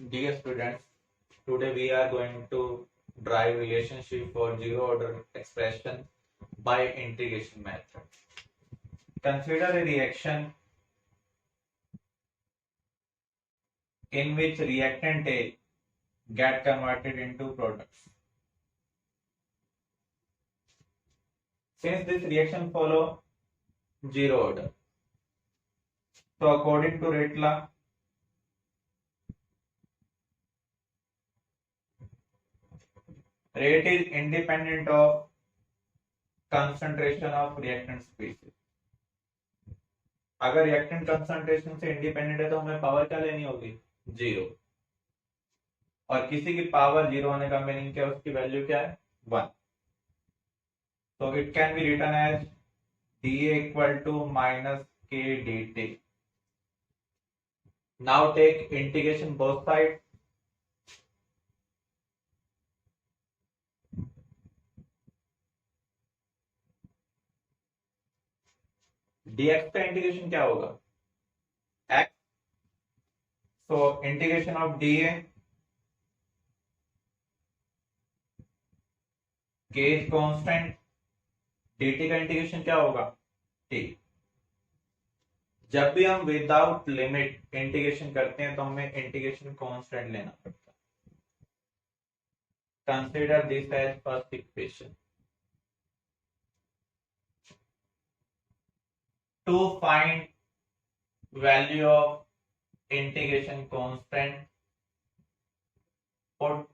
Dear students, today we are going to drive relationship for zero order expression by integration method. Consider a reaction in which reactant A get converted into products. Since this reaction follow zero order, so according to rate law, rate is independent of concentration of reactant species. अगर reactant concentration से independent है तो हमें power क्या लेनी होगी? Zero. और किसी की पावर जीरो होने का मीनिंग क्या है? उसकी वैल्यू क्या है? 1। So it can be written as dA equal to minus k dt. Now take integration both sides. dx का इंटीग्रेशन क्या होगा? x. So integration of dA, k is constant. dt का इंटीग्रेशन क्या होगा? t. जब भी हम विदाउट लिमिट इंटीग्रेशन करते हैं तो हमें इंटीग्रेशन कांस्टेंट लेना पड़ता है. Consider this as first equation. To find value of integration constant, put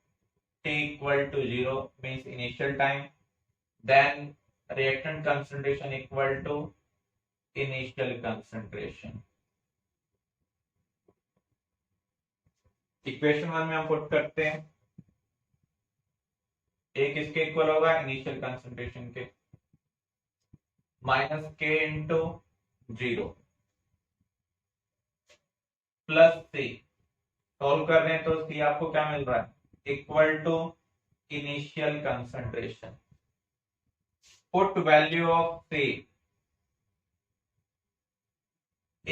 t equal to 0 means initial time, then reactant concentration equal to initial concentration. Equation 1 में हम put करते हैं, ए किसके इक्वल होगा? इनिशियल कंसंट्रेशन के, माइनस के into 0 plus सी. Solve कर रहे हैं तो सी आपको क्या मिल रहा है? Equal to initial concentration. Put value of C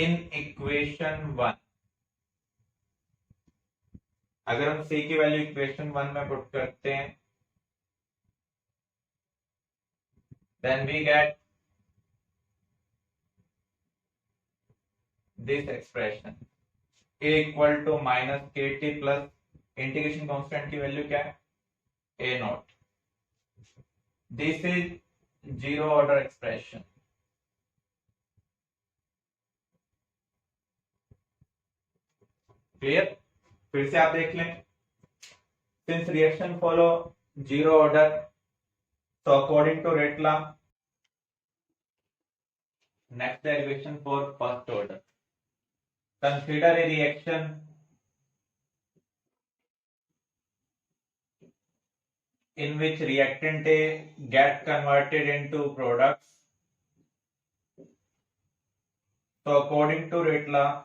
in equation 1. अगर हम सी की वैल्यू इक्वेशन 1 में पुट करते हैं, then we get this expression a equal to minus kt plus integration constant की वैल्यू क्या है? a naught. This is zero order expression. Clear? फिर से आप देख लें. Since reaction follow zero order, so according to rate law, next derivation for first order. Consider a reaction in which reactant A get converted into products. So according to rate law,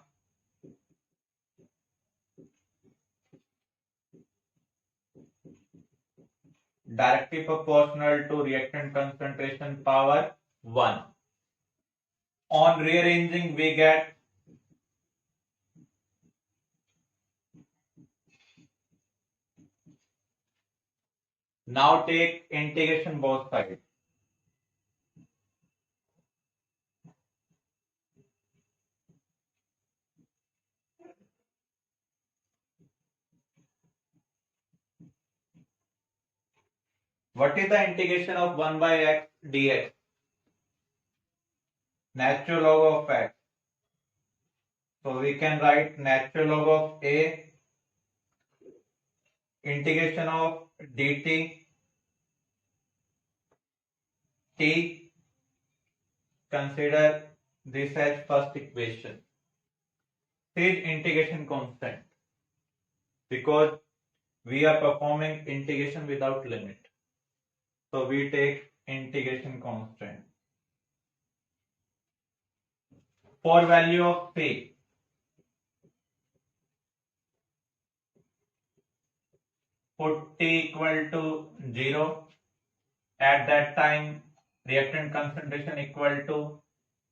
directly proportional to reactant concentration power 1. On rearranging we get now take integration both sides. What is the integration of 1 by x dx? Natural log of x. So we can write natural log of a integration of dt t. Consider this as first equation. This is integration constant because we are performing integration without limit. So we take integration constant. For value of c, put t equal to 0. At that time, reactant concentration equal to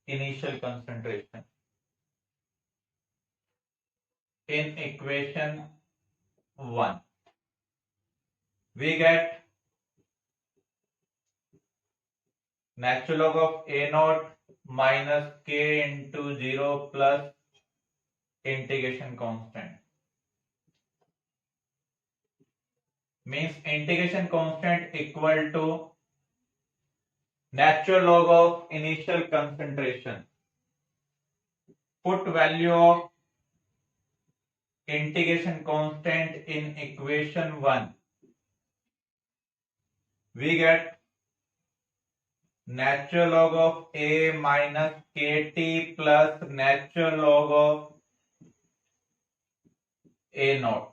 initial concentration. in equation 1, we get natural log of a naught minus k into 0 plus integration constant. Means integration constant equal to natural log of initial concentration. Put value of integration constant in equation 1. We get natural log of a minus kt plus natural log of a naught.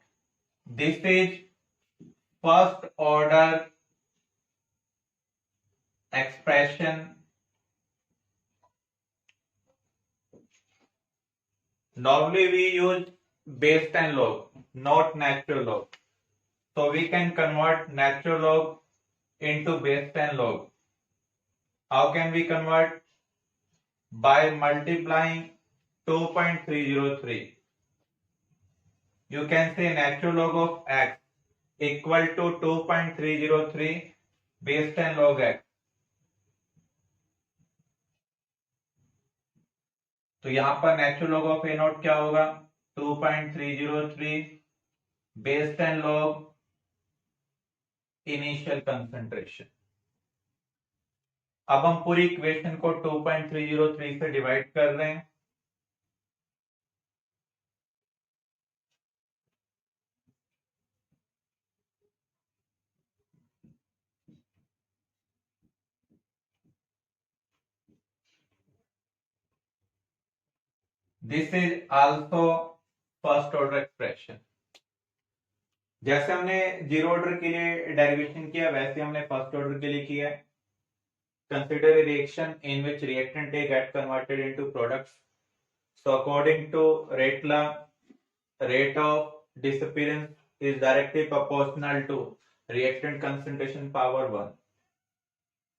This is first order expression. Normally we use base 10 log, not natural log. So we can convert natural log into base 10 log. How can we convert? By multiplying 2.303. You can say natural log of x equal to 2.303 base 10 log x. तो यहां पर natural log of a not क्या होगा? 2.303 base 10 log initial concentration. अब हम पूरी equation को 2.303 से डिवाइड कर रहे हैं. This is also first order expression. जैसे हमने जीरो ऑर्डर के लिए डेरिवेशन किया वैसे हमने फर्स्ट ऑर्डर के लिए किया है. Consider a reaction in which reactant A get converted into products. So according to rate law, rate of disappearance is directly proportional to reactant concentration power 1.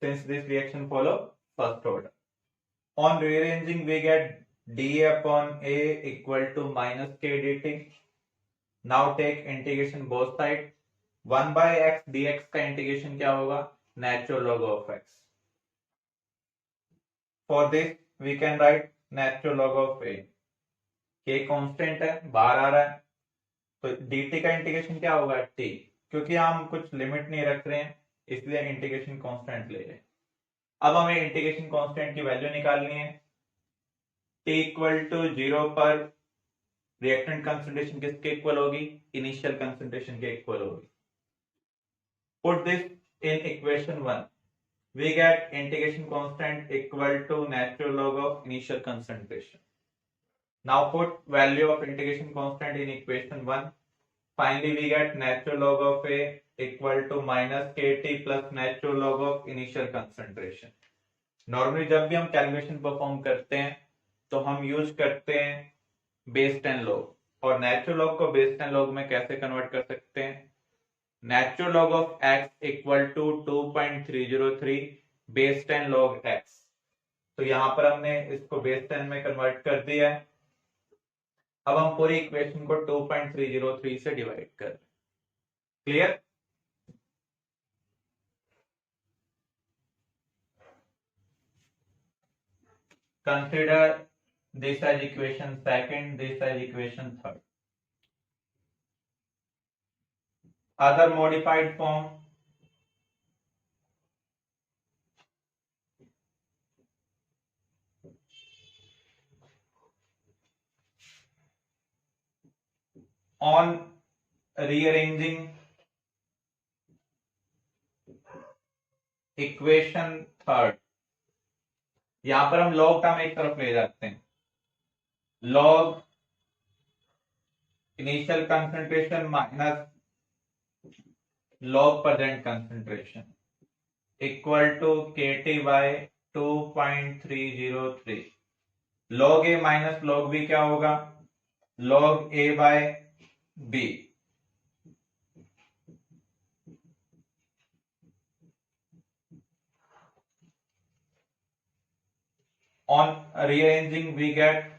Since this reaction follow first order. On rearranging we get dA upon A equal to minus K dt. Now take integration both sides. 1 by x dx का integration क्या होगा? Natural log of x. For this we can write natural log of a. k constant है, बाहर आ रहा है, तो dt का integration क्या होगा? t. क्योंकि हम कुछ लिमिट नहीं रख रहे हैं इसलिए इंटीग्रेशन कांस्टेंट ले रहे हैं. अब हमें इंटीग्रेशन कांस्टेंट की वैल्यू निकालनी है. t इक्वल टू 0 पर रिएक्टेंट कंसंट्रेशन किसके इक्वल होगी? इनिशियल कंसंट्रेशन के इक्वल होगी. Put this in equation 1. We get integration constant equal to natural log of initial concentration. Now put value of integration constant in equation 1. Finally we get natural log of A equal to minus kt plus natural log of initial concentration. Normally जब भी हम calculation perform करते हैं तो हम use करते हैं base 10 log. और नेचुरल लॉग को बेस 10 log में कैसे कन्वर्ट कर सकते हैं? Natural log of x equal to 2.303 base 10 log x. तो यहां पर हमने इसको बेस 10 में कन्वर्ट कर दिया है. अब हम पूरी इक्वेशन को 2.303 से डिवाइड कर. Clear? Consider this as equation second, this as equation third. Other modified form. On rearranging equation third, यहां पर हम लॉग टर्म एक तरफ ले जाते हैं. Log initial concentration minus log present concentration equal to kt by 2.303. log a minus log b क्या होगा? log a by b. On rearranging we get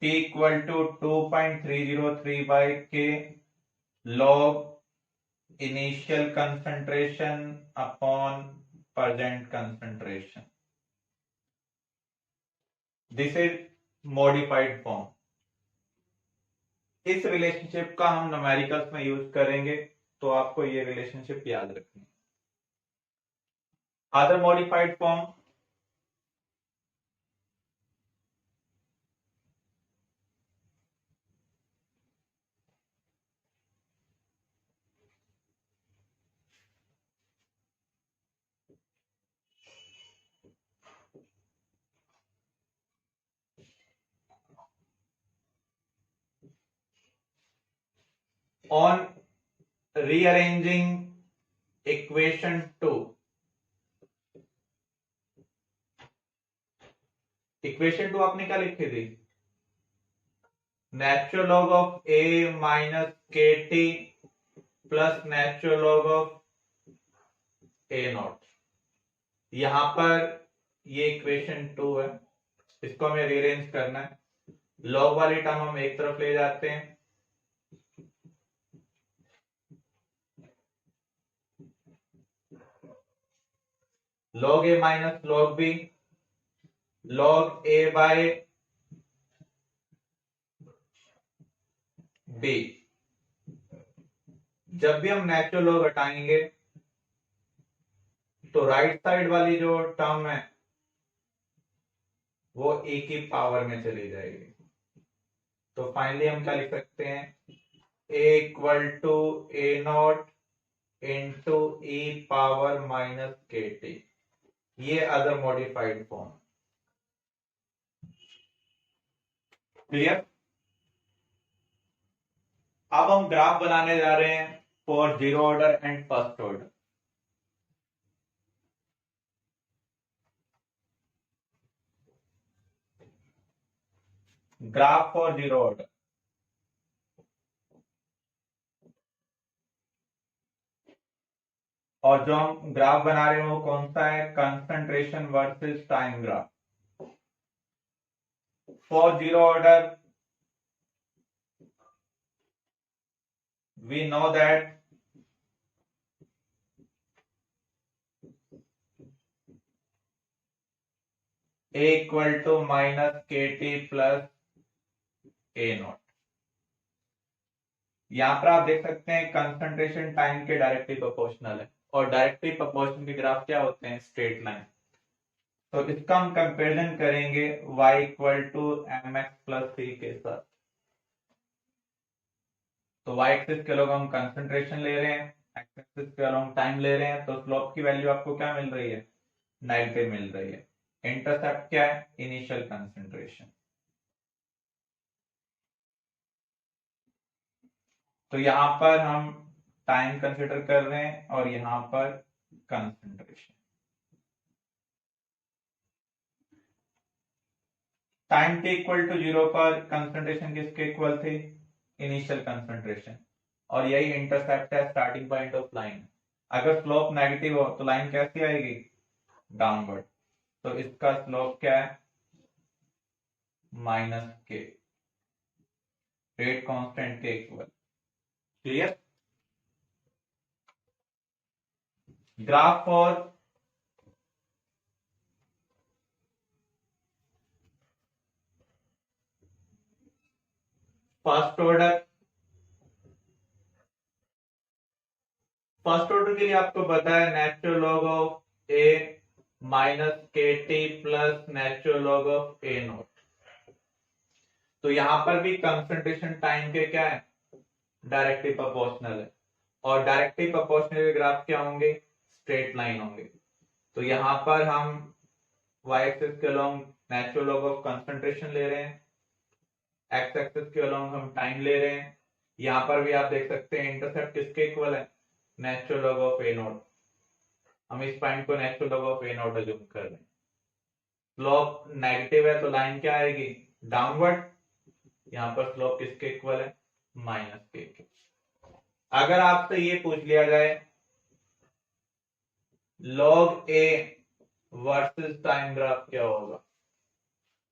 t equal to 2.303 by K log initial concentration upon present concentration. This is modified form. इस relationship का हम numericals में use करेंगे, तो आपको ये रिलेशनशिप याद रखनी है. Other modified form, on rearranging equation 2, equation 2 आपने क्या लिखी थी? Natural log of a minus के t plus natural log of a naught. यहां पर ये इक्वेशन 2 है, इसको हमें रीअरेंज करना है. लॉग वाली टर्म हम एक तरफ ले जाते हैं, log a minus log b, log a by b. जब भी हम नेचुरल लॉग हटाएंगे तो राइट साइड वाली जो टर्म है वो a की पावर में चली जाएगी. तो फाइनली हम क्या लिख सकते हैं? a equal to a naught into e power minus के टी. ये अदर मॉडिफाइड फॉर्म. क्लियर? अब हम ग्राफ बनाने जा रहे हैं for zero order and first order. Graph for zero order. और जो हम ग्राफ बना रहे हैं वो कौन सा है? Concentration versus time graph. For zero order we know that a equal to minus kt plus a naught. यहां पर आप देख सकते हैं कंसंट्रेशन टाइम के डायरेक्टली प्रोपोर्शनल है, और डायरेक्टली प्रोपोर्शनल के ग्राफ क्या होते हैं? Straight line. तो इसका हम कंपैरिजन करेंगे y equal to M x plus C के साथ. तो y एक्सिस के लोग हम कंसंट्रेशन ले रहे हैं, x एक्सिस के लोग टाइम ले रहे हैं, तो स्लोप की वैल्यू आपको क्या मिल रही है? नेगेटिव मिल रही है. इंटरसेप्ट क्या है? Initial concentration. तो यहां पर हम टाइम कंसिडर कर रहे हैं और यहां पर concentration. Time t equal to 0 पर कंसंट्रेशन किसके इक्वल थी? Initial concentration. और यही इंटरसेप्ट है, स्टार्टिंग पॉइंट ऑफ लाइन. अगर स्लोप नेगेटिव हो तो लाइन कैसी आएगी? डाउनवर्ड. तो इसका स्लोप क्या है? Minus k. रेट कांस्टेंट के equal. Clear? Graph for first order. First order के लिए आपको पता है natural log of a minus के t plus natural log of a naught. तो यहां पर भी कंसंट्रेशन टाइम के क्या है? डायरेक्टली प्रोपोर्शनल है. और डायरेक्टली प्रोपोर्शनल ग्राफ क्या होंगे? स्ट्रेट लाइन होंगे. तो यहां पर हम y एक्सिस के along natural log of concentration ले रहे हैं, x एक्सिस के अलोंग हम टाइम ले रहे हैं. यहां पर भी आप देख सकते हैं इंटरसेप्ट किसके इक्वल है? Natural log of a not. हम इस पॉइंट को natural log of a not assume कर रहे हैं. स्लोप नेगेटिव है तो लाइन क्या आएगी? डाउनवर्ड. यहां पर स्लोप किसके इक्वल है? माइनस के. अगर आपसे ये पूछ लिया जाए log A versus time graph क्या होगा?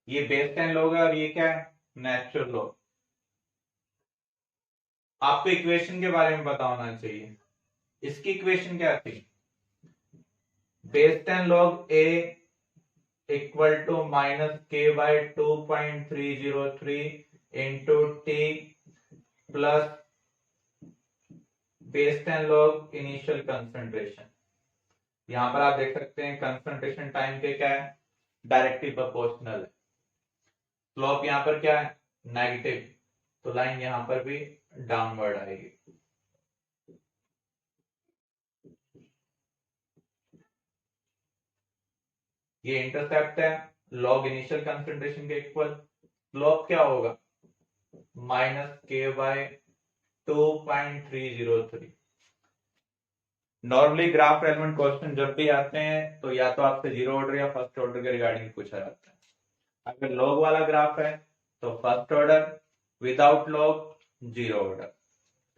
ये बेस 10 लॉग है और ये क्या है? Natural log. आपको इक्वेशन के बारे में पता होना चाहिए। इसकी इक्वेशन क्या थी? Base 10 log a equal to minus के by 2.303 into T plus base 10 log initial concentration. यहां पर आप देख सकते हैं कंसंट्रेशन टाइम के क्या है, डायरेक्टली प्रोपोर्शनल है। स्लोप यहां पर क्या है, नेगेटिव, तो लाइन यहां पर भी डाउनवर्ड आएगी। ये इंटरसेप्ट है लॉग इनिशियल कंसंट्रेशन के इक्वल। स्लोप क्या होगा, minus K by 2.303। Normally graph relevant question जब भी आते हैं तो या तो आपसे जीरो ऑर्डर या फर्स्ट ऑर्डर के रिगार्डिंग पूछा जाता है। अगर लॉग वाला ग्राफ है तो first order, without log zero order.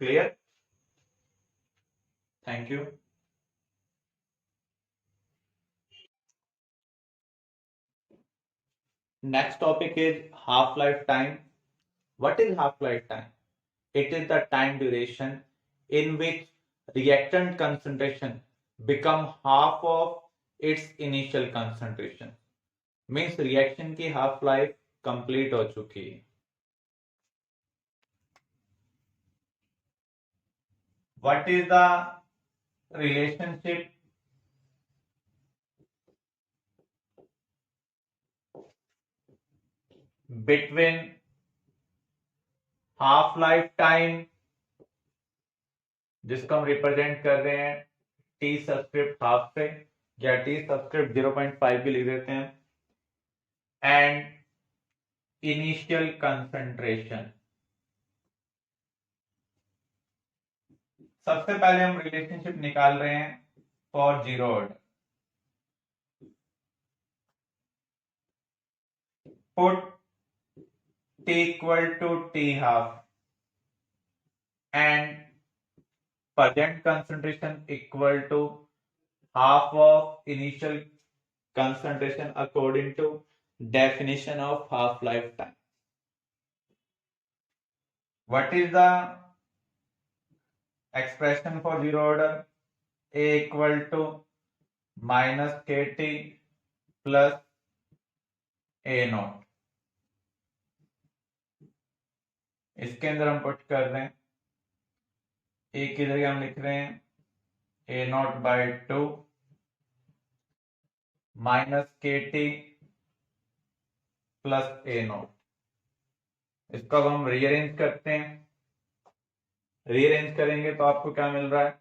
Clear? Thank you. Next topic is half-life time. What is half-life time? It is the time duration in which reactant concentration become half of its initial concentration. Means reaction की half life complete हो चुकी है। What is the relationship between half life time, जिसको हम represent कर रहे हैं T subscript half से, या टी सबस्क्रिप्ट 0.5 भी लिख देते हैं, एंड इनिशियल कंसंट्रेशन। सबसे पहले हम रिलेशनशिप निकाल रहे हैं for zero order. Put t equal to t half and present concentration equal to half of initial concentration according to definition of half life time. What is the expression for zero order? A equal to minus kt plus a naught। इसके अंदर हम put कर रहे हैं, ए की जगह हम लिख रहे हैं ए नॉट बाई 2 माइनस के टी प्लस ए नॉट। इसको अब हम रीअरेंज करते हैं। रीअरेंज करेंगे तो आपको क्या मिल रहा है,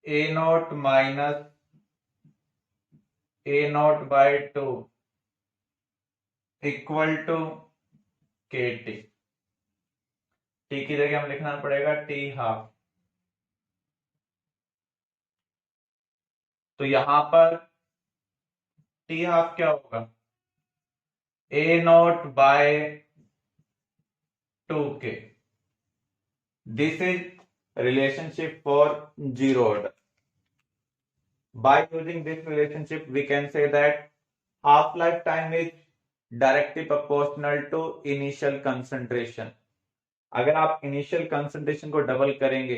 a naught minus a naught by 2 equal to k t. T की जगह हम लिखना पड़ेगा टी हाफ। तो यहां पर टी हाफ क्या होगा, a naught by 2k। This is relationship for zero order. By using this relationship we can say that half life time is directly proportional to initial concentration। अगर आप initial concentration को double करेंगे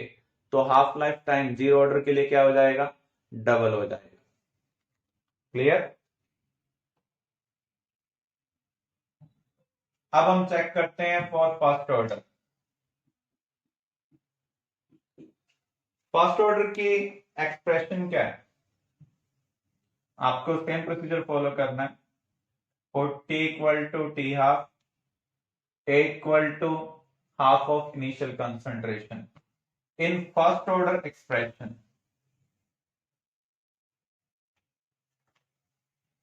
तो half life time zero order के लिए क्या हो जाएगा, डबल हो जाएगा। क्लियर? अब हम चेक करते हैं for first order. First order की एक्सप्रेशन क्या है, आपको सेम प्रोसीजर फॉलो करना है। For T equal to T half, A equal to half of initial concentration. In first order expression,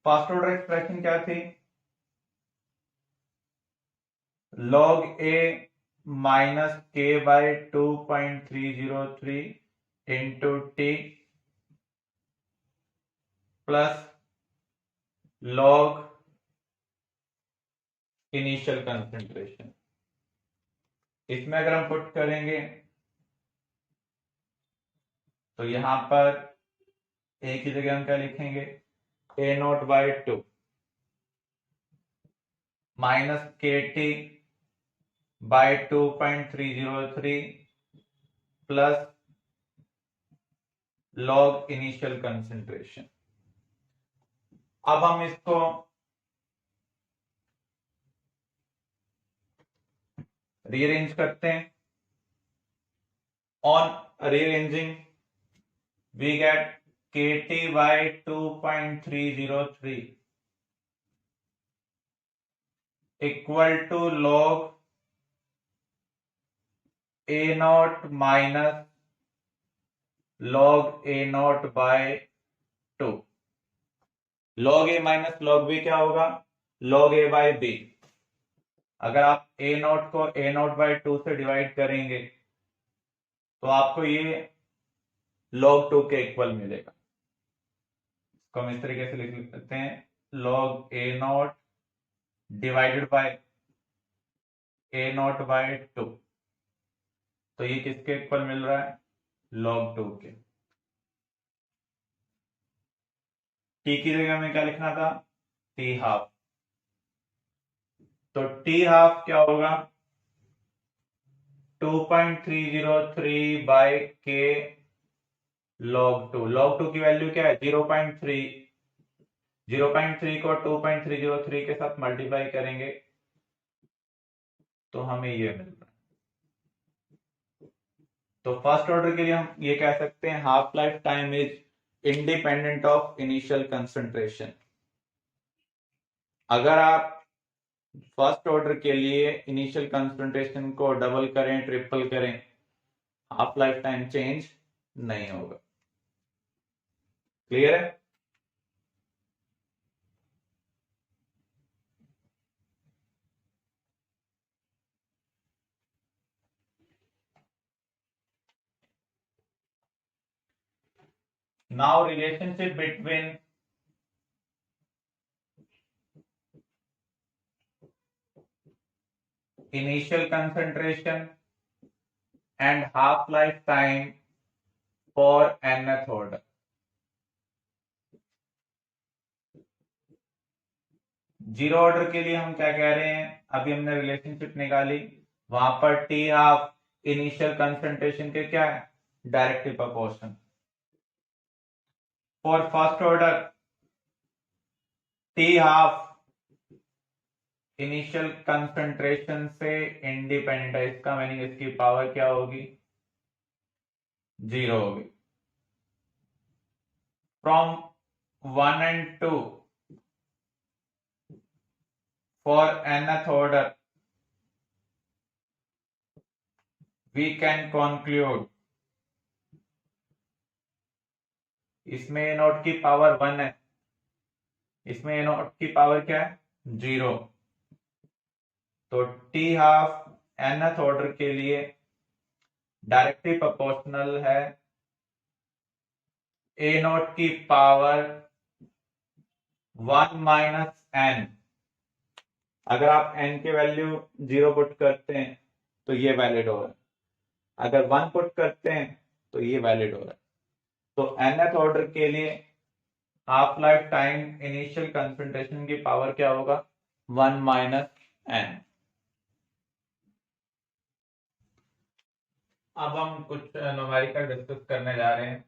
first order expression क्या थी, log a माइनस के by 2.303 into T plus log initial concentration. इसमें अगर हम put करेंगे तो यहां पर ए की जगह हम क्या लिखेंगे, a naught by 2 minus KT by 2.303 plus log initial concentration. अब हम इसको रीअरेंज करते हैं। On rearranging we get KT by 2.303 equal to log A naught minus log A naught by 2। log A minus log B क्या होगा? log A by B। अगर आप A naught को A naught by 2 से divide करेंगे तो आपको ये log 2 के इक्वल मिलेगा। इसको हम इस तरीके से लिख सकते हैं, log A naught divided by A naught by 2। तो ये किसके इक्वल मिल रहा है? log 2 के। T की जगह में क्या लिखना था? T half. तो T हाफ क्या होगा? 2.303 बाय K log 2। log 2 की वैल्यू क्या है? 0.3। 0.3 को 2.303 के साथ मल्टीप्लाई करेंगे तो हमें ये मिल रहा है। तो फर्स्ट ऑर्डर के लिए हम ये कह सकते हैं half life time is independent of initial concentration. अगर आप फर्स्ट ऑर्डर के लिए इनिशियल कंसंट्रेशन को डबल करें, ट्रिपल करें, हाफ लाइफ टाइम चेंज नहीं होगा। क्लियर है? Now relationship between initial concentration and half-life time for nth order। Zero order के लिए हम क्या कह रहे हैं? अभी हमने रिलेशनशिप निकाली, वहां पर टी हाफ इनिशियल कंसंट्रेशन के क्या है? Directly proportion. For first order T half initial concentration से इंडिपेंडेंट है। इसका मीनिंग इसकी पावर क्या होगी? 0 होगी। From 1 and 2 for nth order we can conclude, इसमें ए नॉट की पावर 1 है, इसमें ए नॉट की पावर क्या है? 0। तो टी हाफ nth ऑर्डर के लिए डायरेक्टली प्रोपोर्शनल है ए नॉट की पावर 1 माइनस एन। अगर आप n के वैल्यू 0 पुट करते हैं तो ये वैलिड हो रहा है, अगर 1 पुट करते हैं तो ये वैलिड हो रहा है। तो nth ऑर्डर के लिए half life time initial concentration की पावर क्या होगा? 1 माइनस एन। अब हम कुछ न्यूमेरिकल डिस्कस करने जा रहे हैं।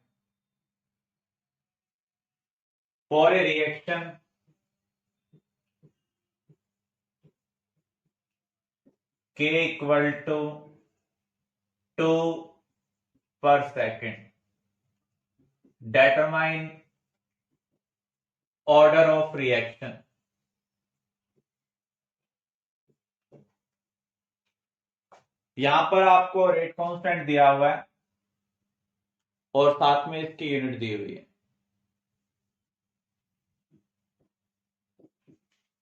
For a reaction K equal to 2 पर second, determine order of reaction। यहां पर आपको रेट कांस्टेंट दिया हुआ है और साथ में इसकी यूनिट दी हुई है।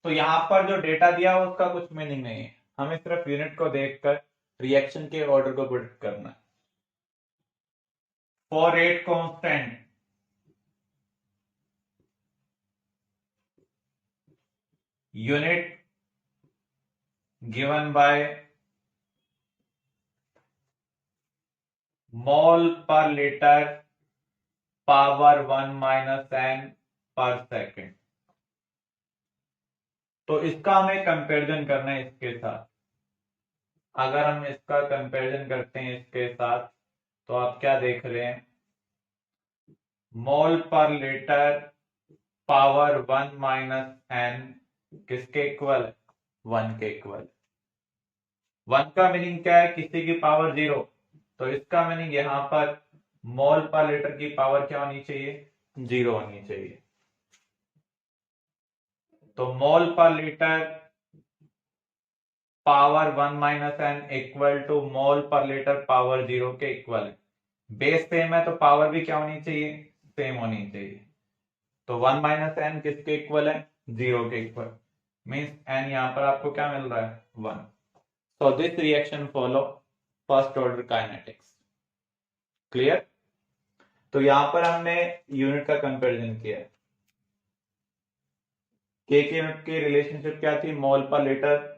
तो यहां पर जो डेटा दिया हुआ उसका कुछ मीनिंग नहीं है, हमें सिर्फ यूनिट को देखकर रिएक्शन के ऑर्डर को प्रेडिक्ट करना है। For rate constant unit given by mole per litre power 1 minus N पर सेकेंड। तो इसका हमें कंपैरिजन करना है इसके साथ। अगर हम इसका कंपैरिजन करते हैं इसके साथ तो आप क्या देख रहे हैं, मोल per litre power 1 minus N किसके इक्वल है, 1 के इक्वल। 1 का मीनिंग क्या है, किसी की पावर 0, तो इसका मीनिंग यहां पर मोल पर लीटर की पावर क्या होनी चाहिए, 0 होनी चाहिए। तो mole per litre power 1 minus N equal to mole per litre power 0 के इक्वल है। बेस सेम है तो पावर भी क्या होनी चाहिए, सेम होनी चाहिए। तो 1 माइनस एन किसके इक्वल है, 0 के इक्वल। मीन्स एन यहां पर आपको क्या मिल रहा है, 1। So this reaction follow first order kinetics. Clear. तो यहां पर हमने यूनिट का कंपैरिजन किया। के यूनिट की रिलेशनशिप क्या थी, मोल per litre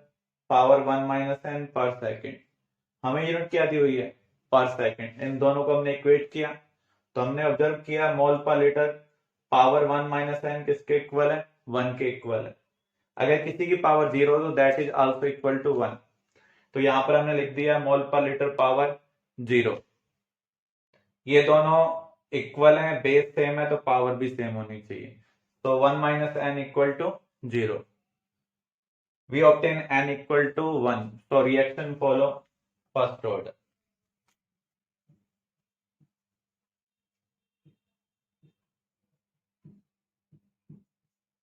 power 1 minus N पर सेकेंड। हमें यूनिट क्या दी हुई है, पर सेकेंड। इन दोनों को हमने इक्वेट किया तो हमने ऑब्जर्व किया मोल per litre power 1 minus N किसके इक्वल है, 1 के इक्वल है। अगर किसी की पावर 0 तो that is also equal to 1। तो यहां पर हमने लिख दिया मोल पर लीटर पावर 0। ये दोनों इक्वल है, बेस सेम है तो पावर भी सेम होनी चाहिए। तो 1 minus N equal to 0। We obtain n equal to 1. So reaction follow first order.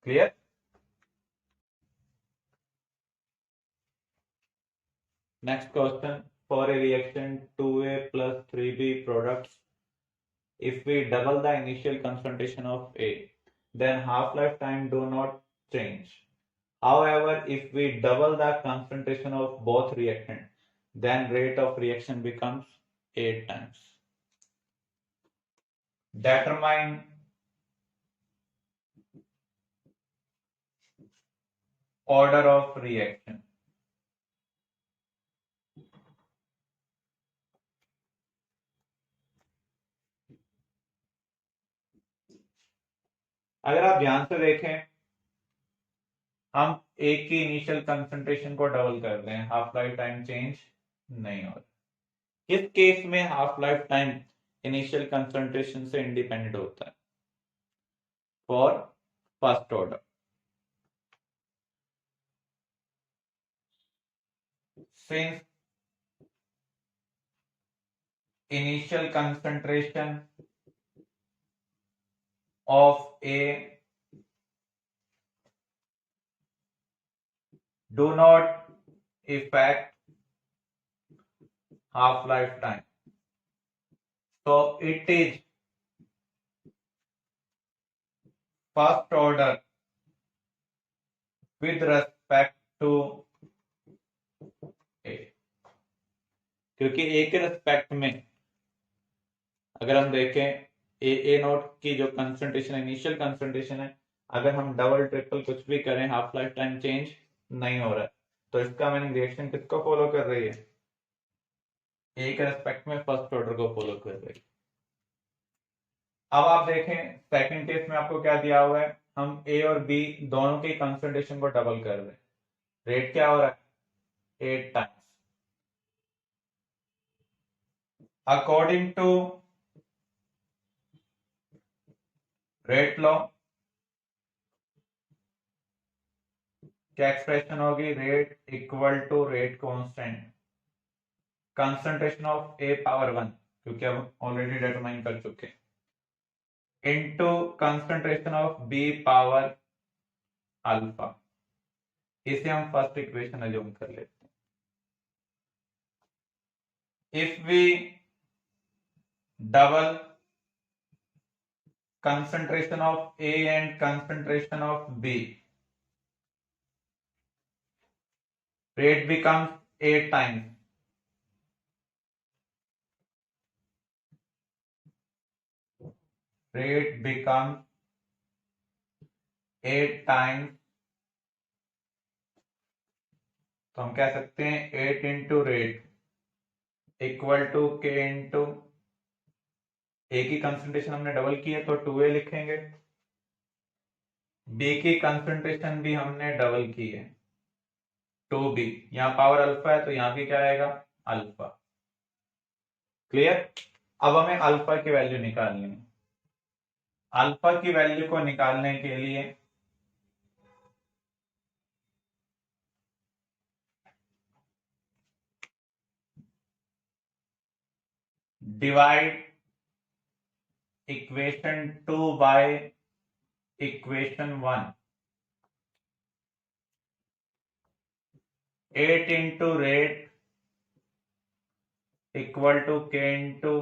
Clear? Next question. For a reaction 2A plus 3B products, if we double the initial concentration of A, then half-life time do not change. However, if we double the concentration of both reactant, then rate of reaction becomes 8 times. Determine order of reaction. अगर आप ध्यान से देखें, हम एक की initial concentration को double कर रहे हैं, हाफ लाइफ टाइम चेंज नहीं हो रहा। इस केस में half life time initial concentration से इंडिपेंडेंट होता है for first order. Since initial concentration of A do not affect half life time, so it is first order with respect to A। क्योंकि ए के रेस्पेक्ट में अगर हम देखें ए नोट की जो कंसंट्रेशन इनिशियल कंसंट्रेशन है, अगर हम डबल ट्रिपल कुछ भी करें हाफ लाइफ टाइम चेंज नहीं हो रहा है। तो इसका मीनिंग रिएक्शन किसको फॉलो कर रही है, ए के रेस्पेक्ट में फर्स्ट ऑर्डर को फॉलो कर रही है। अब आप देखें सेकंड केस में आपको क्या दिया हुआ है, हम ए और बी दोनों की कंसंट्रेशन को डबल कर रहे हैं। रेट क्या हो रहा है, 8 times. According to rate law क्या एक्सप्रेशन होगी, rate equal to rate constant concentration of A power 1, क्योंकि हम ऑलरेडी डिटरमाइन कर चुके हैं, into concentration of B power alpha. इसे हम फर्स्ट इक्वेशन अज्यूम कर लेते हैं। If we double concentration of A and concentration of B, rate becomes 8 times. Rate becomes 8 times. तो हम कह सकते हैं 8 इंटू रेट इक्वल टू के इंटू ए की कंसंट्रेशन हमने डबल की है तो 2A लिखेंगे बी की कंसंट्रेशन भी हमने डबल की है 2b, यहाँ पावर अल्फा है तो यहाँ भी क्या आएगा अल्फा। क्लियर। अब हमें अल्फा की वैल्यू निकालनी है। अल्फा की वैल्यू को निकालने के लिए divide equation 2 by equation 1। 8 into rate equal to k into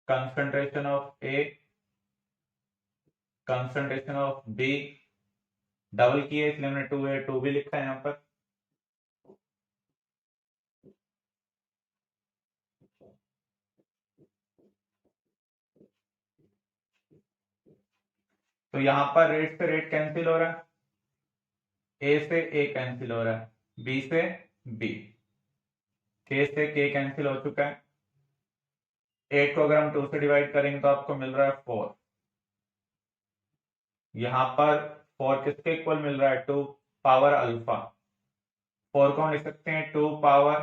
concentration of A concentration of B. Double किए इसलिए हमने 2a 2b लिखा है यहाँ पर। तो यहां पर रेट से रेट कैंसिल हो रहा है, ए से ए कैंसिल हो रहा है, बी से बी, के से के कैंसिल हो चुका है। 8 को अगर हम 2 से डिवाइड करेंगे तो आपको मिल रहा है 4। यहां पर 4 किसके इक्वल मिल रहा है 2 पावर अल्फा। 4 को हम लिख सकते हैं 2 पावर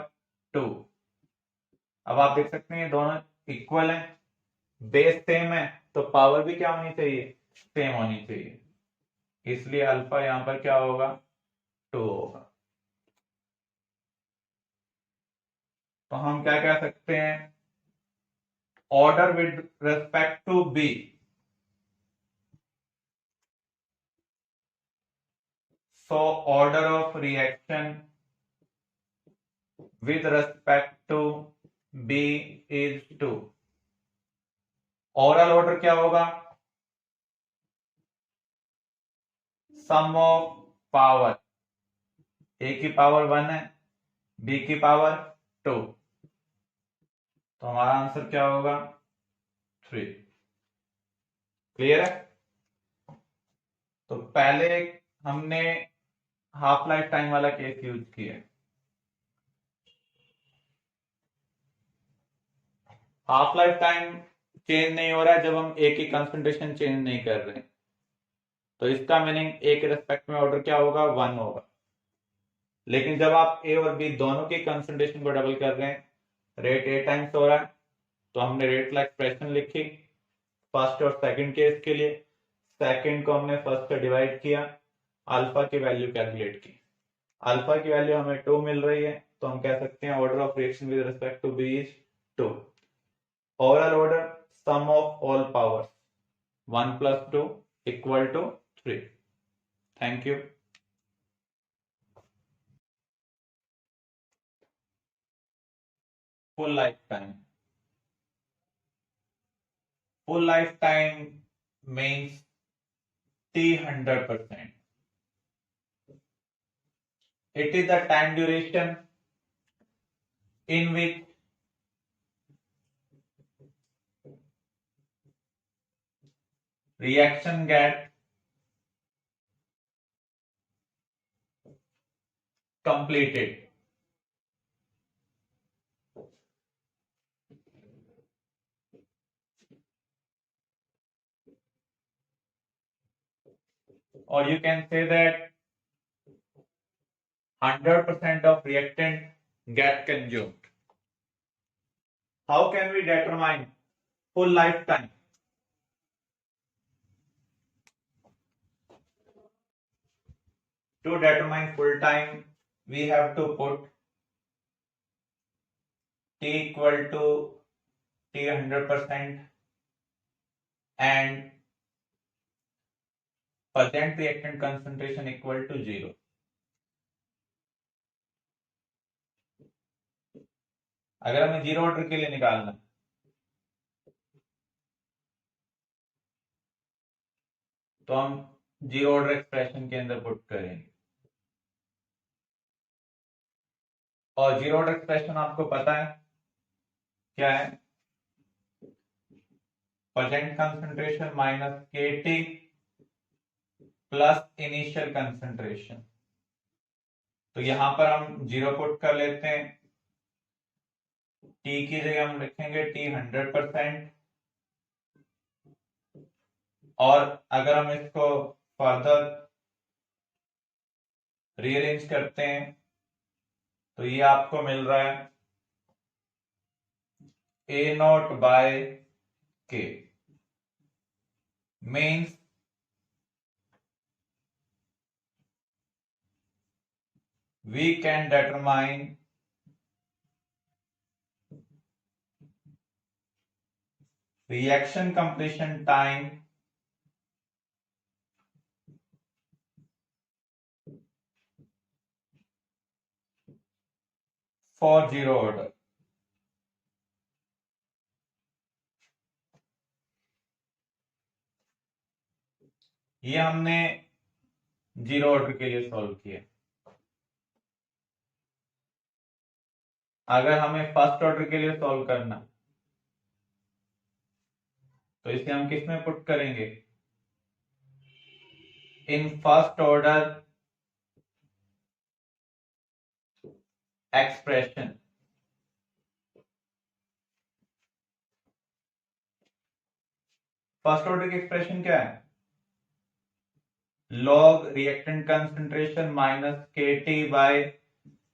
2। अब आप देख सकते हैं दोनों इक्वल हैं, बेस सेम है तो पावर भी क्या होनी चाहिए सेम होनी चाहिए, इसलिए अल्फा यहां पर क्या होगा 2 होगा। तो हम क्या कह सकते हैं order with respect to B, so order of reaction with respect to B is 2। Overall order क्या होगा सम ऑफ पावर, ए की पावर 1 है बी की पावर 2, तो हमारा आंसर क्या होगा 3। क्लियर है। तो पहले हमने हाफ लाइफ टाइम वाला केस यूज किया। हाफ लाइफ टाइम चेंज नहीं हो रहा है जब हम ए की कंसंट्रेशन चेंज नहीं कर रहे, तो इसका मीनिंग ए के रेस्पेक्ट में ऑर्डर क्या होगा 1 होगा। लेकिन जब आप ए और बी दोनों की कंसंट्रेशन को डबल कर रहे हैं, रेट ए टाइम्स हो रहा है, तो हमने रेट ला एक्सप्रेशन लिखी फर्स्ट और सेकंड केस के लिए। सेकंड को हमने फर्स्ट से डिवाइड किया, अल्फा की वैल्यू कैलकुलेट की। अल्फा की वैल्यू हमें 2 मिल रही है, तो हम कह सकते हैं order of reaction with respect to B is 2। Overall order sum of all powers 1 plus 2 equal to 3। Thank you. full lifetime, full lifetime means t 100%। it is the time duration in which reaction get completed। or you can say that 100% of reactant get consumed। how can we determine full lifetime? To determine full time, we have to put t equal to t 100% and present reactant concentration equal to 0। अगर हमें zero order के लिए निकालना तो हम zero order expression के अंदर put करेंगे, और जीरो ऑर्डर एक्सप्रेशन आपको पता है क्या है present concentration minus KT plus initial concentration. तो यहां पर हम जीरो पुट कर लेते हैं, टी की जगह हम लिखेंगे t 100% और अगर हम इसको फर्दर रीअरेंज करते हैं तो ये आपको मिल रहा है ए नॉट बाय के, means we can determine reaction completion time for zero order. ये हमने जीरो ऑर्डर के लिए सॉल्व किया। अगर हमें फर्स्ट ऑर्डर के लिए सॉल्व करना तो इसे हम किस में पुट करेंगे, in first order expression. First order की एक्सप्रेशन क्या है, लॉग रिएक्टेंट कंसंट्रेशन माइनस के T by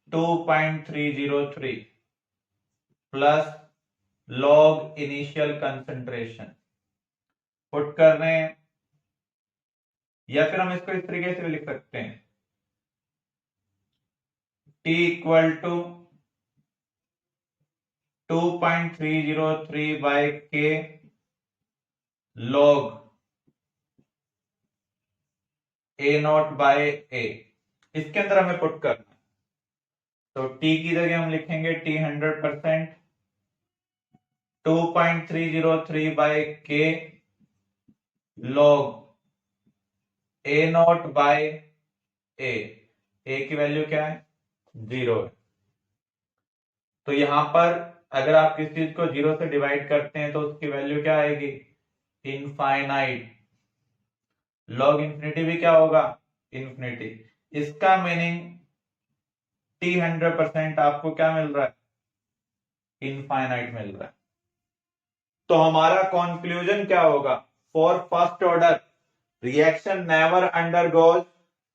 2.303 plus log initial concentration put कर रहे हैं, या फिर हम इसको इस तरीके से भी लिख सकते हैं T इक्वल टू 2.303 बाय के लॉग ए नॉट बाय ए। इसके अंदर हमें पुट करना है, तो T की जगह हम लिखेंगे T 100%, 2.303 बाय के लॉग ए नॉट बाय ए की वैल्यू क्या है, 0 है। तो यहां पर अगर आप किसी चीज को 0 से डिवाइड करते हैं तो उसकी वैल्यू क्या आएगी, इनफाइनाइट। लॉग इंफिनिटी भी क्या होगा, इंफिनिटी। इसका मीनिंग T 100% आपको क्या मिल रहा है, इनफाइनाइट मिल रहा है। तो हमारा कंक्लूजन क्या होगा, for first order reaction never undergoes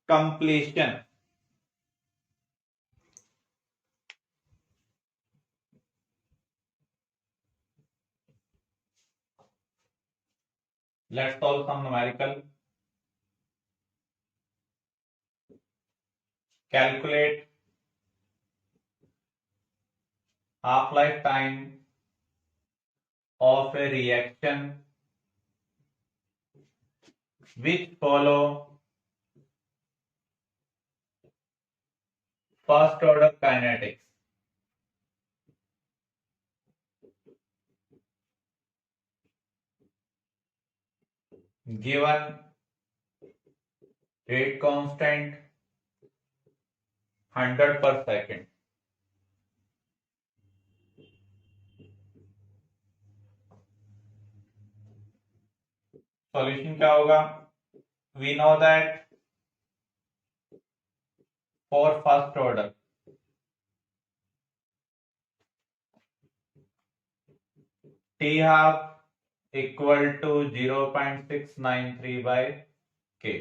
completion. Let's solve some numerical. Calculate half life time of a reaction which follow first order kinetics. Given rate constant 100 per second, solution क्या होगा, we know that for first order T half equal to 0.693 by K।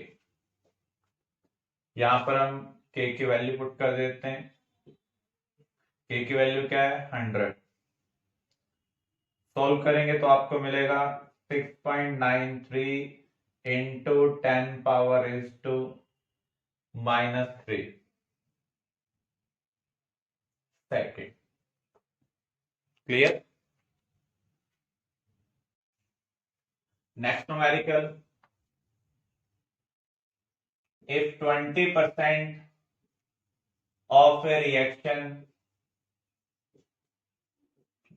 यहां पर हम K की value put कर देते हैं, K की वैल्यू क्या है, 100। सॉल्व करेंगे तो आपको मिलेगा 6.93 into 10⁻⁻³ second. Clear. Next numerical, if 20% of a reaction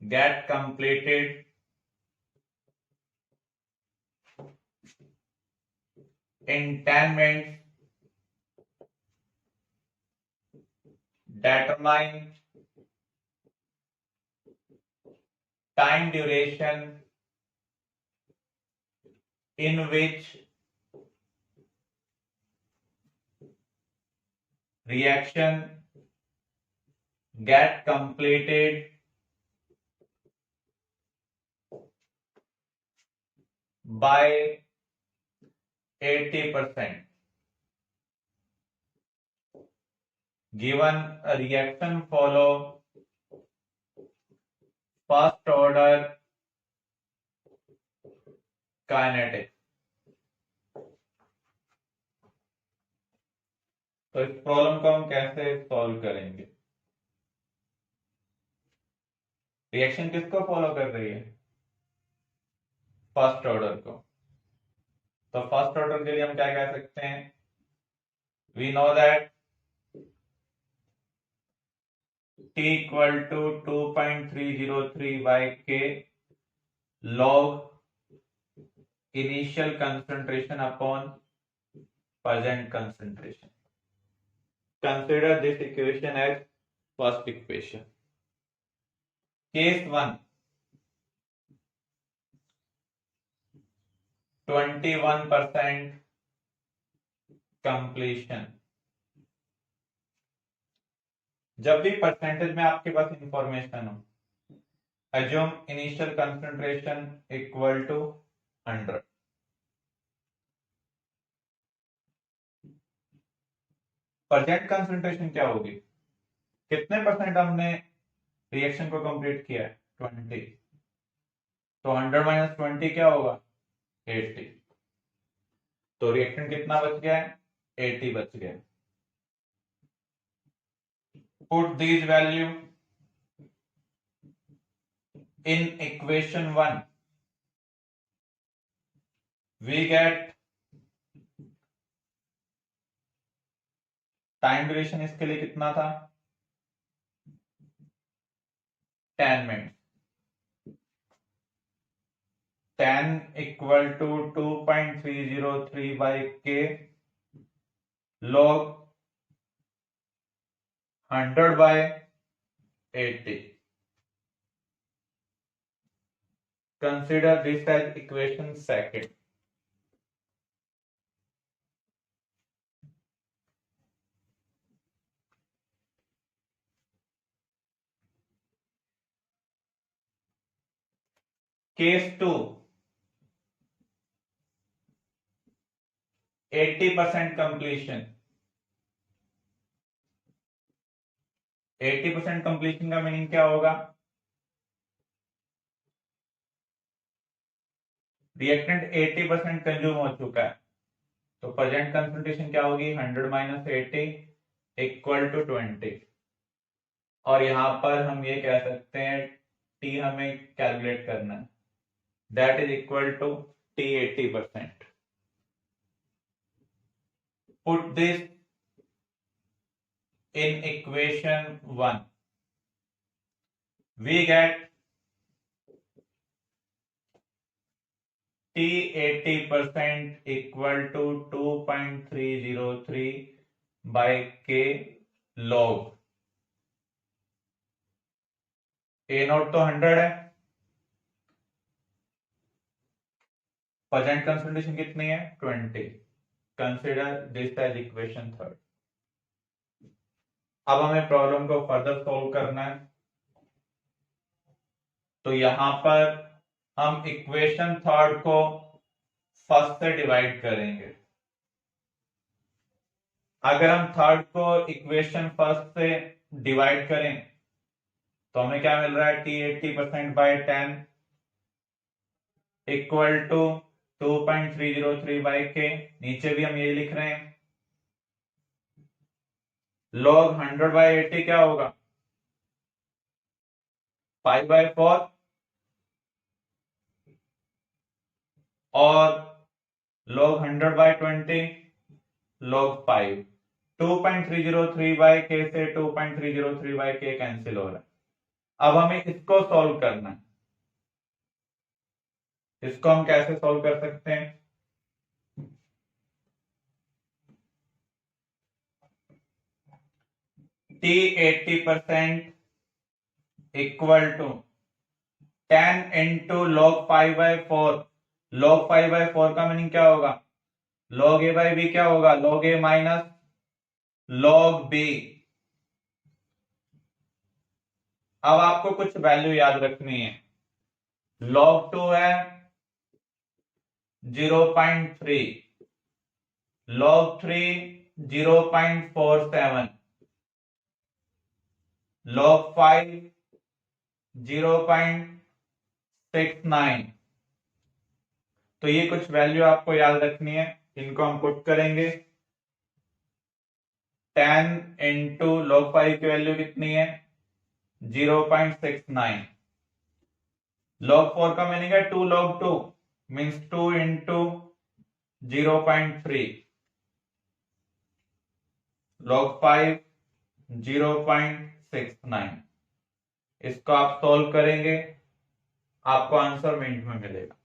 get completed in 10 minutes, determine time duration in which reaction get completed by 80%. Given a reaction follow first order kinetics. तो इस problem को हम कैसे solve करेंगे? Reaction किसको follow कर रही है? फर्स्ट ऑर्डर को। तो फर्स्ट ऑर्डर के लिए हम क्या कह सकते हैं? We know that T equal to 2.303 by K log initial concentration upon present concentration. Consider this equation as first equation. Case 1, 21% completion. जब भी परसेंटेज में आपके पास इंफॉर्मेशन हो, assume initial concentration equal to 100. Present concentration क्या होगी? कितने percent हमने reaction को कंप्लीट किया है? 20. तो 100 माइनस 20 क्या होगा? 80. तो रिएक्शन कितना बच गया है? 80 बच गया। Put these value in equation 1. We get time duration इसके लिए कितना था? 10 minute. 10 equal to 2.303 by K log 100 by 80. Consider this as equation second. Case 2, 80% completion. 80% completion का मीनिंग क्या होगा? रिएक्टेंट 80% कंज्यूम हो चुका है, तो प्रेजेंट कंसंट्रेशन क्या होगी? 100 माइनस 80 इक्वल टू 20। और यहां पर हम ये कह सकते हैं टी हमें कैलकुलेट करना है, that is equal to T 80%. Put this in equation 1. We get T 80% equal to 2.303 by K log. A naught तो 100 है, प्रेजेंट कंसंट्रेशन कितनी है? 20. Consider this as equation 3. अब हमें प्रॉब्लम को फर्दर सॉल्व करना है, तो यहां पर हम इक्वेशन 3 को फर्स्ट से डिवाइड करेंगे। अगर हम थर्ड को इक्वेशन फर्स्ट से डिवाइड करें तो हमें क्या मिल रहा है? T 80% by 10 equal to 2.303 by K। नीचे भी हम यही लिख रहे हैं। log 100 बाय 80 क्या होगा? 5/4 और log 100 by 20 log 5। 2.303 by K से 2.303 बाय K कैंसिल हो रहा है। अब हमें इसको सॉल्व करना है। इसको हम कैसे सॉल्व कर सकते हैं? T 80% equal to 10 into log 5/4। log 5/4 का मीनिंग क्या होगा? log a बाई बी क्या होगा? log a minus log b। अब आपको कुछ वैल्यू याद रखनी है। log 2 है 0.3, log 3 0.47, log 5 0.69। तो ये कुछ वैल्यू आपको याद रखनी है, इनको हम पुट करेंगे। 10 इंटू log 5 की वैल्यू कितनी है 0.69। log 4 का मीनिंग है 2 log 2 मीन्स 2 इंटू 0.3। log 5 0.69। इसको आप सॉल्व करेंगे, आपको आंसर मिनट में मिलेगा।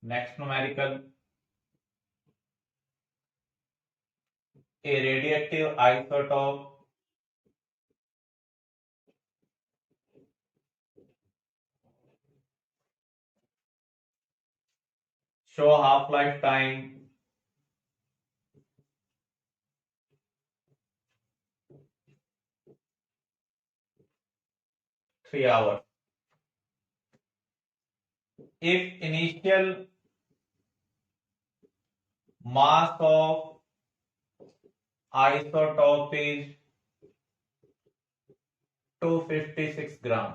Next numerical, a radioactive isotope show half-life time 3 hours. If initial mass of isotope is 256 gram,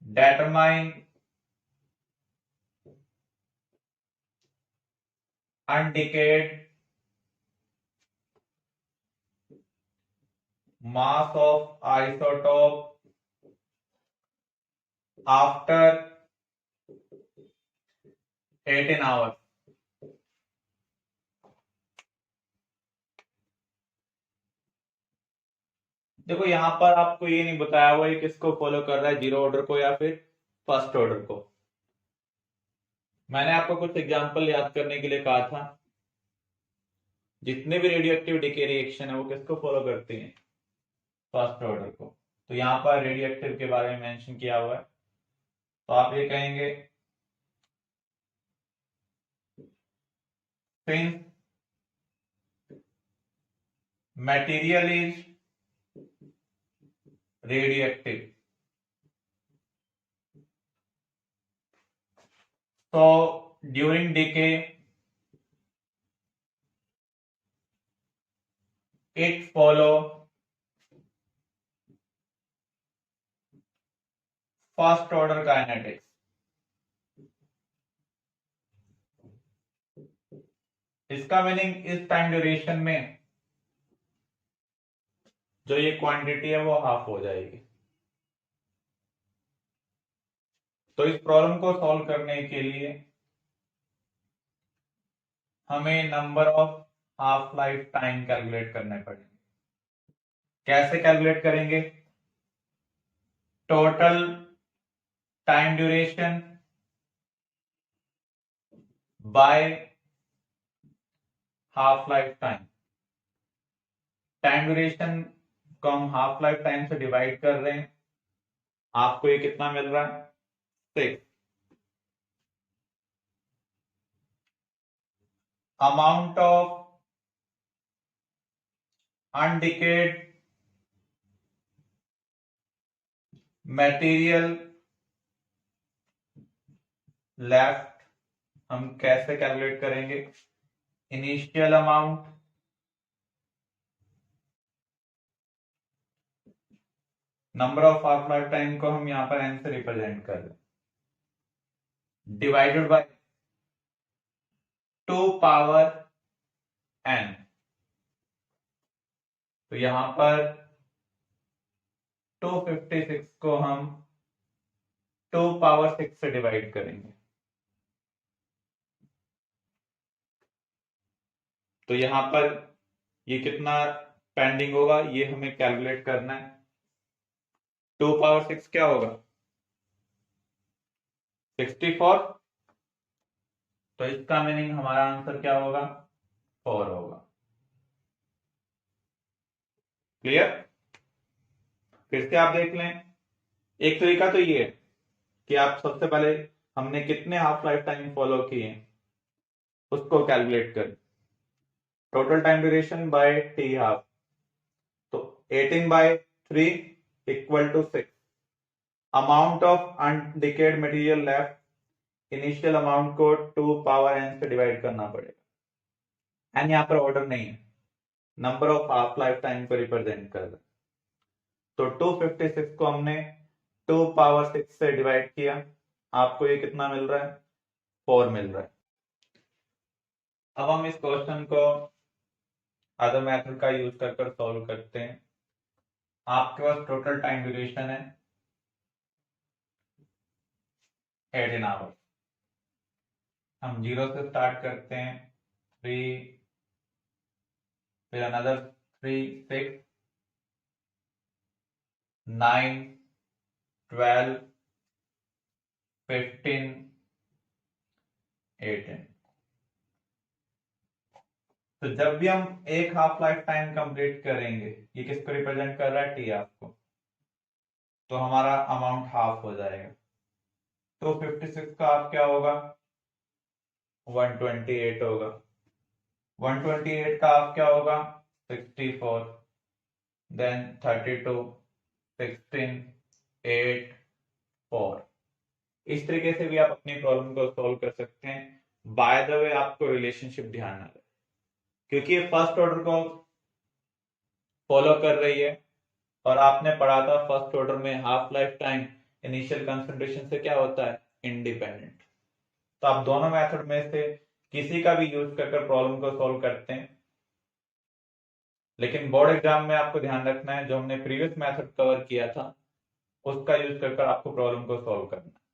determine undecayed mass of isotope after 18 hours। देखो यहां पर आपको ये नहीं बताया हुआ है किसको फॉलो कर रहा है, जीरो ऑर्डर को या फिर फर्स्ट ऑर्डर को। मैंने आपको कुछ एग्जांपल याद करने के लिए कहा था, जितने भी रेडियो एक्टिव डिके रिएक्शन है वो किसको फॉलो करती हैं, फर्स्ट ऑर्डर को। तो यहां पर रेडियो एक्टिव के बारे में मेंशन किया हुआ है, तो आप ये कहेंगे since material is radioactive, so during decay it follow first order kinetics। इसका मीनिंग इस टाइम ड्यूरेशन में जो ये क्वांटिटी है वो हाफ हो जाएगी। तो इस प्रॉब्लम को सॉल्व करने के लिए हमें number of half life time calculate करने पड़ेंगे। कैसे कैलकुलेट करेंगे, total time duration by half life time. Time duration को हम हाफ लाइफ टाइम से डिवाइड कर रहे हैं, आपको ये कितना मिल रहा है 6। Amount of undecayed material left हम कैसे कैलकुलेट करेंगे, initial amount number of half life time को हम यहां पर n से रिप्रेजेंट कर रहे हैं, डिवाइडेड बाय 2 पावर n। तो यहां पर 256 को हम 2 पावर 6 से डिवाइड करेंगे, तो यहां पर ये कितना पेंडिंग होगा ये हमें कैलकुलेट करना है। 2 पावर 6 क्या होगा 64, तो इसका मीनिंग हमारा आंसर क्या होगा 4 होगा। क्लियर, फिर से आप देख लें। एक तरीका तो ये है कि आप सबसे पहले हमने कितने हाफ लाइफ टाइम फॉलो किए उसको कैलकुलेट करें, total time duration by t half, तो 18/3 equal to 6। Amount of undecayed material left, initial amount को 2 पावर n से डिवाइड करना पड़ेगा। n यहाँ पर ऑर्डर नहीं है, number of half life time को रिप्रेजेंट कर रहा है। तो 256 को हमने 2 पावर 6 से डिवाइड किया, आपको ये कितना मिल रहा है, 4 मिल रहा है। अब हम इस क्वेश्चन को अदर मेथड का यूज कर सॉल्व करते हैं। आपके पास टोटल टाइम ड्यूरेशन है 18 आवर्स। हम 0 से स्टार्ट करते हैं, 3, फिर अनदर 3, 6, 9, 12, 15, 18। तो जब भी हम एक हाफ लाइफ टाइम कंप्लीट करेंगे, ये किसको रिप्रेजेंट कर रहा है, टी आपको, तो हमारा अमाउंट हाफ हो जाएगा। तो 56 का हाफ क्या होगा, 128 होगा। 128 का हाफ क्या होगा, 64, देन 32, 16, 8, 4। इस तरीके से भी आप अपनी प्रॉब्लम को सॉल्व कर सकते हैं। बाय द वे आपको रिलेशनशिप ध्यान रहे, क्योंकि ये फर्स्ट ऑर्डर को फॉलो कर रही है और आपने पढ़ा था फर्स्ट ऑर्डर में half life time initial concentration से क्या होता है, इंडिपेंडेंट। तो आप दोनों मेथड में से किसी का भी यूज कर प्रॉब्लम को सॉल्व करते हैं, लेकिन बोर्ड एग्जाम में आपको ध्यान रखना है जो हमने प्रीवियस मेथड कवर किया था उसका यूज कर आपको प्रॉब्लम को सॉल्व करना है।